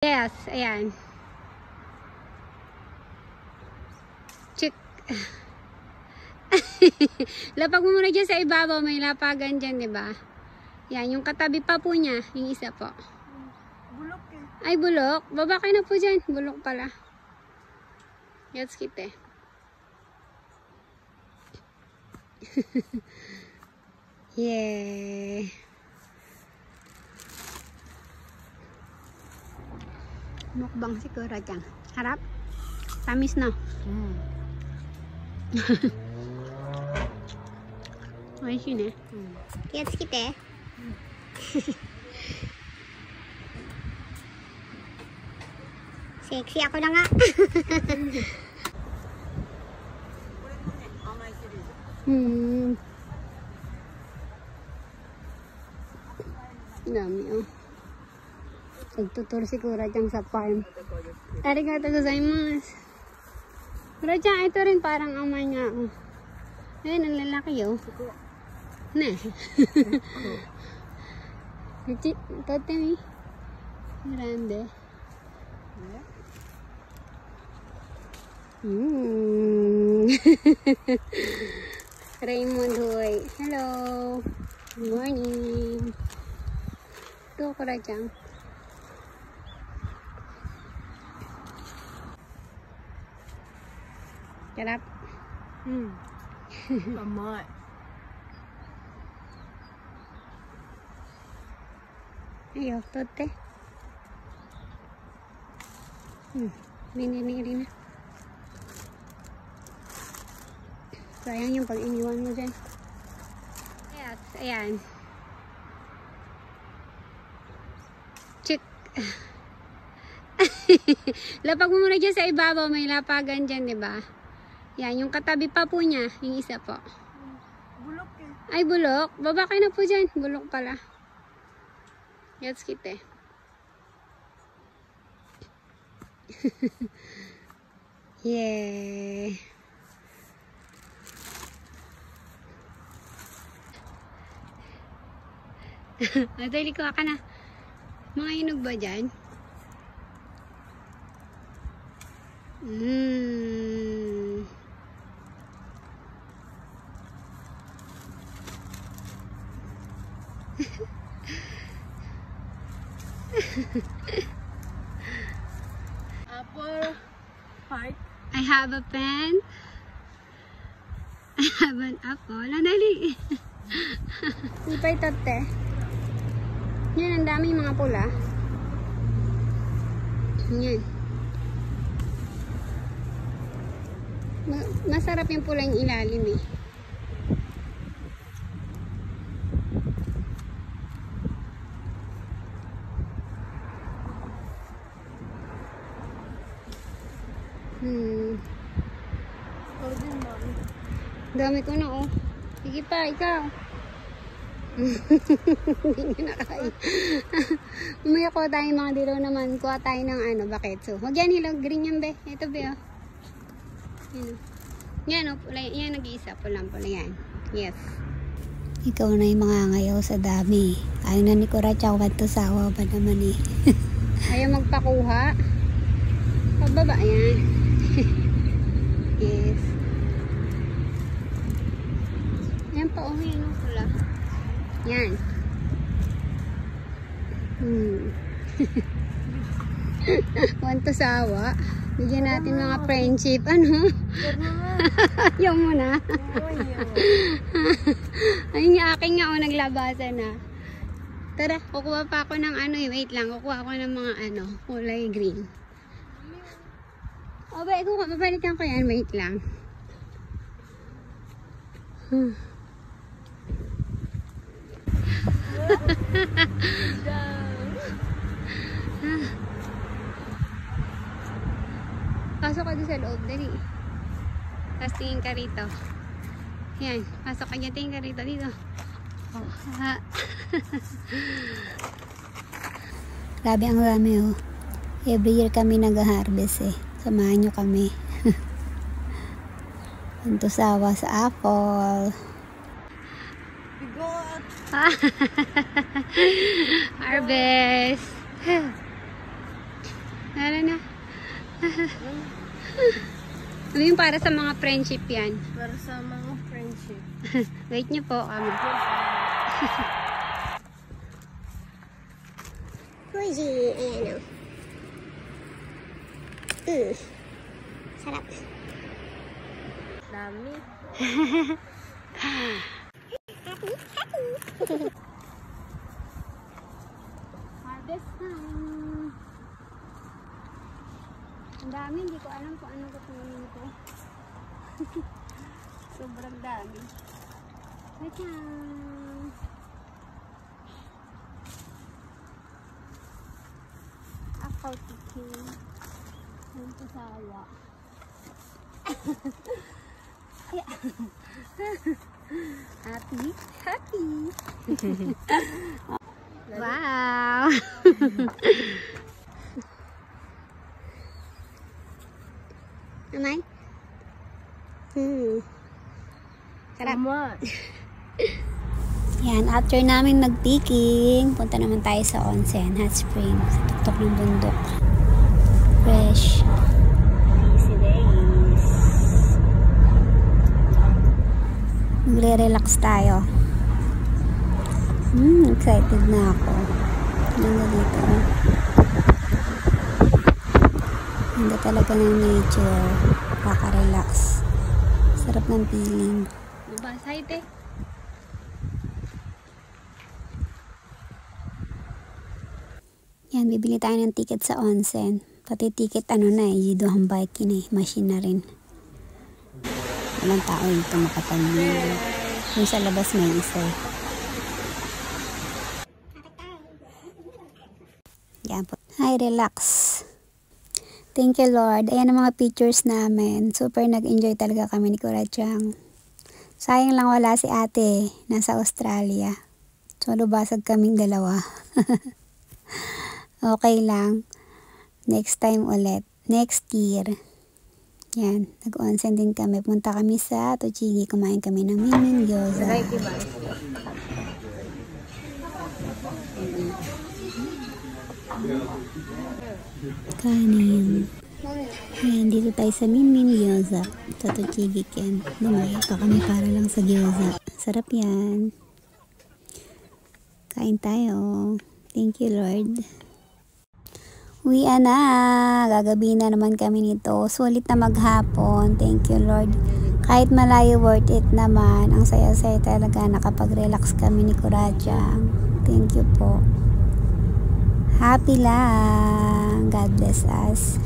Yes, ayan. Check. Lapag mo muna dyan sa ibabaw, may lapagan dyan, di ba? Yan, yung katabi pa po niya, yung isa po. Bulok eh. Ay, bulok. Baba kayo na po dyan. Bulok pala. Gets kite. Yeah. Mukbang si Kuracang. Harap. Tamis na. Ayos yun eh. Gets kite. Sexy ako na nga. Dami oh. Nagtutur si Kuracang sa farm. Arigatou gozaimasu. Kuracang, ito rin parang amay nga oh. Ayun, ang lalaki oh. Ne. Totemi. Grande. Raymond Hoy. Hello. Good morning. Ito, Kuracang. Sarap. Kamay. Ayaw, tote. Binili na. Sayang yung pag-iniwan mo dyan. Yes, ayan. Check. Lapag mo muna dyan sa ibabaw, may lapagan dyan, di ba? Yan, yung katabi pa po niya, yung isa po. Bulok eh. Ay, bulok. Baba kayo na po dyan. Bulok pala. Gets kite. Yeah. Natali ko ka na. Mga hinog ba dyan? Apple heart. I have a pen. I have an apple. Nadali. Ipay tote. Yan, ang daming mga pula. Yan. Masarap yung pula yung ilalim eh. Dami ko na oh. Sige pa, ikaw. Hindi nyo na kaya. Umaya ko tayo mga dilaw naman. Kuha tayo ng ano, baketso. Huwag yan hilaw. Green yan be. Ito be oh. Yan oh. Yan oh. Pula, yan nag-iisa. Pulang pula yan. Yes. Ikaw na yung mga ngayaw sa dami. Ayaw na ni Kuracang. Sawa pa naman eh. Ayaw magpakuha. Pababa yan. Yes. Yan pa oh. Yan oh. Pula. Yan. Want to sawa. Bigyan natin mga friendship. Ano? Ayaw mo na. Ayun yung aking nga o naglabasan na. Tara, kukuha pa ako ng ano. Wait lang, kukuha ako ng mga ano, kulay green. O ba, babalikan ko yan. Wait lang. Pasok ka doon sa loob, dali. Tapos tingin ka rito. Yan, pasok ka dyan, tingin ka rito, dito. Oh. Grabe ang dami oh. Every year kami nag-harvest eh. Samahan nyo kami. Pantusawa sa apple. Bigot! Harvest! Ano na? Ano yung para sa mga friendship yan? Para sa mga friendship. Wait niyo po kami. Fuji, ayan o. Sarap. Dami. Happy. Harvest time. Ang dami, hindi ko alam kung anong kukunin ko. Sobrang dami. Wait lang. Ako tikin. Ang kasawa. Happy. Wow. Amay? Sarap. Yan, after namin mag-picking, punta naman tayo sa onsen, hot spring, sa tuktok ng bundok. Fresh. Easy days. Magre-relax tayo. Excited na ako. Ganda dito. Ganda talaga ng nature. Kaka-relax. Sarap ng feeling. Mabasay te. Yan, bibili tayo ng ticket sa onsen. Pati ticket Jido bike machine na rin. Walang tao dito makapag-video. Yung sa labas may isa. Yan po. Hi, relax. Thank you, Lord. Ayan ang mga pictures namin. Super nag-enjoy talaga kami ni Kurachang. Sayang lang wala si ate. Nasa Australia. So, lubasag kaming dalawa. Okay lang. Next time ulit. Next year. Yan. Nag-onsen din kami. Punta kami sa Tochigi. Kumain kami ng Min Gyoza. Kanin. Ayan, dito tayo sa Min Gyoza. Sa Tochigi Ken. Lumaya pa kami para lang sa gyoza. Sarap yan. Kain tayo. Thank you, Lord. Uwian na. Gagabi na naman kami nito. Sulit na maghapon. Thank you, Lord. Kahit malayo, worth it naman. Ang saya-saya talaga. Nakapag-relax kami ni Kurachang. Thank you po. Happy lang. God bless us.